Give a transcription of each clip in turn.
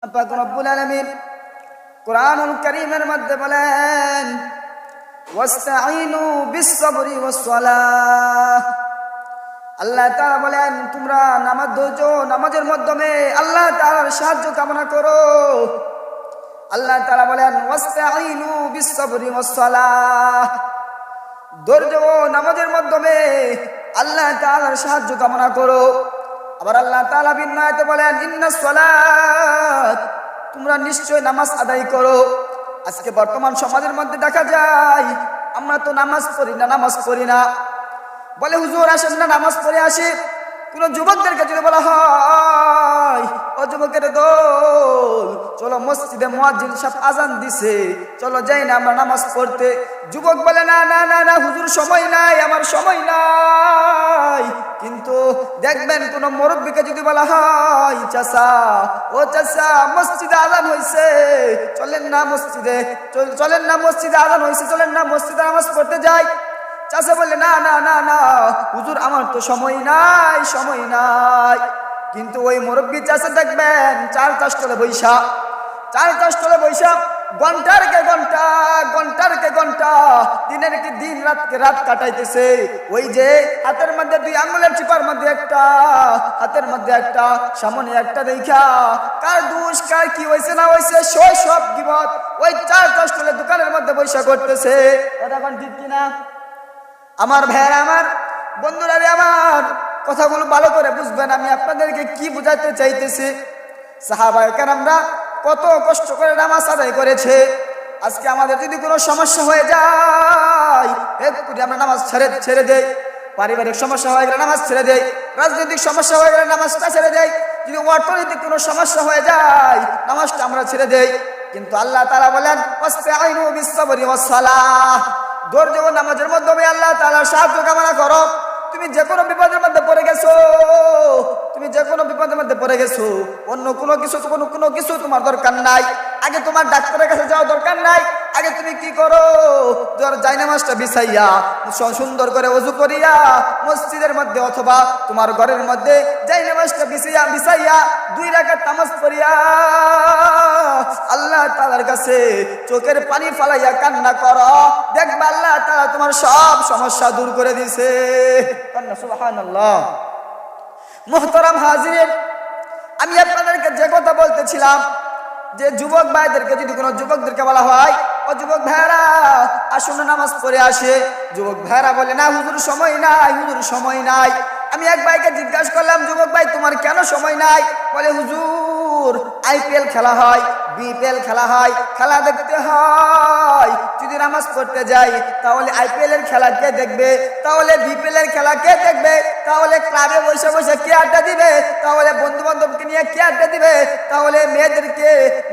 পাক রব্বুল আলামিন কুরআনুল কারীমের মধ্যে বলেন ওয়াস্তাঈনু বিস-সাবরি ওয়াস-সালাহ। আল্লাহ তাআলা বলেন তোমরা নামাজ ধৈর্য নামাজের মাধ্যমে আল্লাহ তাআলার সাহায্য কামনা করো। আল্লাহ তাআলা বলেন ওয়াস্তাঈনু বিস-সাবরি ওয়াস-সালাহ, ধৈর্য নামাজের মাধ্যমে আল্লাহ তাআলার সাহায্য কামনা করো। আবার আল্লাহ তাআলা ভিন্ন আয়াতে বলেন ইন্নাস সালাত, তোমরা নিশ্চয় নামাজ আদায় করো। আজকে বর্তমান সমাজের মধ্যে দেখা যায় আমরা তো নামাজ পড়ি না বলে হুজুর আসেন না নামাজ পড়ে আসি। কোন যুবকদেরকে যদি বলা হয় ও যুবকের দল চলো মসজিদে মুয়াজ্জিন সাহেব আজান দিছে চলো যাই না আমরা নামাজ পড়তে, যুবক বলে না না না না হুজুর সময় নাই, আমার সময় নাই। কিন্তু দেখবেন কোন মুরব্বিকে যদি বলা হয় চাচা ও চাচা মসজিদে আজান হইছে চলেন না মসজিদে আজান হইছে চলেন না মসজিদে নামাজ পড়তে যাই, চাচা বলে না না না না হুজুর আমার তো সময় নাই। কিন্তু ওই মুরব্বী চাচা দেখবেন চার কাজ তলে বৈশা ঘন্টার কে ঘন্টা দিনের কি দিন রাতকে রাত কাটাইতেছে। ওই যে হাতের মধ্যে দুই আঙ্গুলের চিপার মধ্যে একটা, হাতের মধ্যে একটা, সামনে একটা দেখা কার দোষ কার কি হয়েছে না হয়েছে সব গীবত ওই চার কাজ তলে দোকানের মধ্যে বৈশা করতেছে। কথা কোন ঠিক কিনা? আমার ভাইয়েরা, আমার বন্ধুরা, আমার কথাগুলো ভালো করে বুঝবেন আমি আপনাদেরকে কি বোঝাতে চাইতেছি। সাহাবায়ে কেরামরা কত কষ্ট করে নামাজ আদায় করেছে। আজকে আমাদের যদি কোনো সমস্যা হয়ে যায় একটু আমরা নামাজ ছেড়ে দেই, পারিবারিক সমস্যা হয়ে গেলে নামাজ ছেড়ে দেই, রাজনৈতিক সমস্যা হয়ে গেলে নামাজটা ছেড়ে দেই, যদি অর্থনৈতিক কোনো সমস্যা হয়ে যায় নামাজটা আমরা ছেড়ে দেই। কিন্তু আল্লাহ তাআলা বলেন ওয়াস্তাঈনু বিস-সাবরি ওয়াস-সালাহ, ধৈর্য ও নামাজের মাধ্যমে আল্লাহ তাআলার সাহায্য কামনা করো। তুমি যে কোনো বিপদের মধ্যে পড়ে গেছো, অন্য কোনো কিছু তোমার দরকার নাই। আগে তোমার ডাক্তারের কাছে যাওয়া দরকার নাই। আগে তুমি কি করো, জায়নামাজটা বিছাইয়া সুন্দর করে ওযু করিয়া মসজিদের মধ্যে অথবা তোমার ঘরের মধ্যে জায়নামাজটা বিছাইয়া 2 রাকাত নামাজ পড়িয়া আল্লাহ তাআলার কাছে চোখের পানি ফালাইয়া কান্না করো, দেখবা আল্লাহ তাআলা তোমার সব সমস্যা দূর করে দিয়েছে। সুবহানাল্লাহ। মুহতারাম হাজিরিন, আমি আপনাদেরকে যে কথা বলতেছিলাম যে যুবক ভাইদেরকে যদি কোনো যুবকদেরকে বলা হয় ও যুবক ভাইরা আসুন নামাজ পড়ে আসে, যুবক ভাইরা বলে না হুজুর সময় নাই। আমি এক ভাইকে জিজ্ঞাসা করলাম যুবক ভাই তোমার কেন সময় নাই? বলে হুজুর আইপিএল খেলা হয়, বিপিএল খেলা হয়, খেলা দেখতে হয়। যদি নামাজ পড়তে যাই তাহলে আইপিএল এর খেলা কে দেখবে, তাহলে বিপিএল এর খেলা কে দেখবে, তাহলে ক্লাবে বসে কে আড্ডা দিবে, তাহলে বন্ধু বান্ধবকে নিয়ে কে আড্ডা দিবে, তাহলে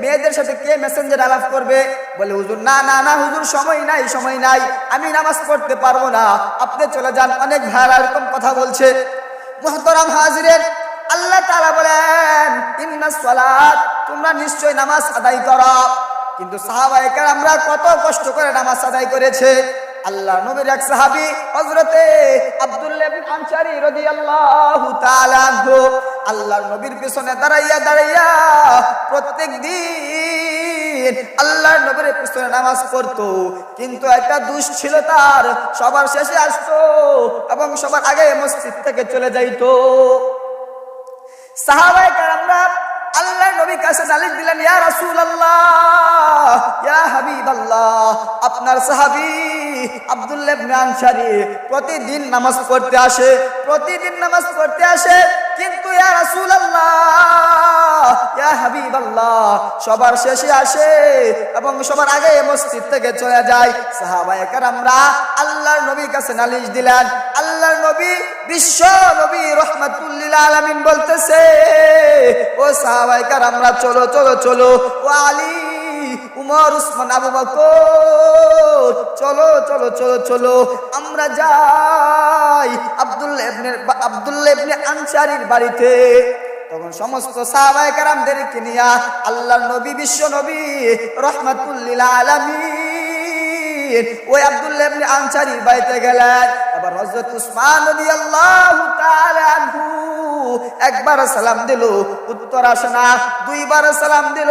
মেয়েদের সাথে কে মেসেঞ্জার আলাপ করবে। বলে হুজুর না না না হুজুর সময় নাই, আমি নামাজ পড়তে পারবো না, আপনি চলে যান। অনেক ভাইরা এরকম কথা বলছে। মুহতারাম হাজিরিন, আল্লাহ তাআলা বলেন ইন্নাস সালাত, তোমরা নিশ্চয় নামাজ আদায় করো। কিন্তু সাহাবায়ে কেরামরা কত কষ্ট করে নামাজ আদায় করেছে। আল্লাহ নবীর এক সাহাবী হযরতে আব্দুল্লাহ ইবনে আনসারী রাদিয়াল্লাহু তাআলা আনহু আল্লাহর নবীর পিছনে দাঁড়াইয়া প্রত্যেক দিন আল্লাহর নবীর পিছনে নামাজ পড়তো। কিন্তু একটা দোষ ছিল তার, সবার শেষে আসতো এবং সবার আগে মসজিদ থেকে চলে যাইতো। সাহাবায়ে কেরামরা আল্লাহর নবীর কাছে নালিশ দিলেন ইয়া রাসূলুল্লাহ, ইয়া হাবিবাল্লাহ, আপনার সাহাবী আব্দুল্লাহ ইবনে আনসারী প্রতিদিন নামাজ পড়তে আসে, কিন্তু ইয়া রাসূলুল্লাহ, ইয়া হাবিবাল্লাহ, সবার শেষে আসে এবং সবার আগে মসজিদ থেকে চলে যায়। সাহাবায়ে কেরামরা আল্লাহর নবীর কাছে নালিশ দিলেন। আল্লাহর নবী বিশ্ব নবী রাহমাতুল লিল আলামিন বলতেছে ও সাহাবায়ে কেরামরা চলো ও আলী, উমর, উসমান, আবু বকর চলো আমরা যাই আব্দুল্লাহ ইবনে আনসারীর বাড়িতে। তখন সমস্ত সাহাবায়ে কেরামদেরকে নিয়ে আল্লাহর নবী বিশ্ব নবী রাহমাতুল লিল আলামিন দিন ওই আব্দুল্লাহ ইবনে আনসারীর বাড়িতে গেলেন। আবার হযরত উসমান রাদিয়াল্লাহু তাআলা আনহু একবার সালাম দিল, উত্তর আসে না, দুইবার সালাম দিল।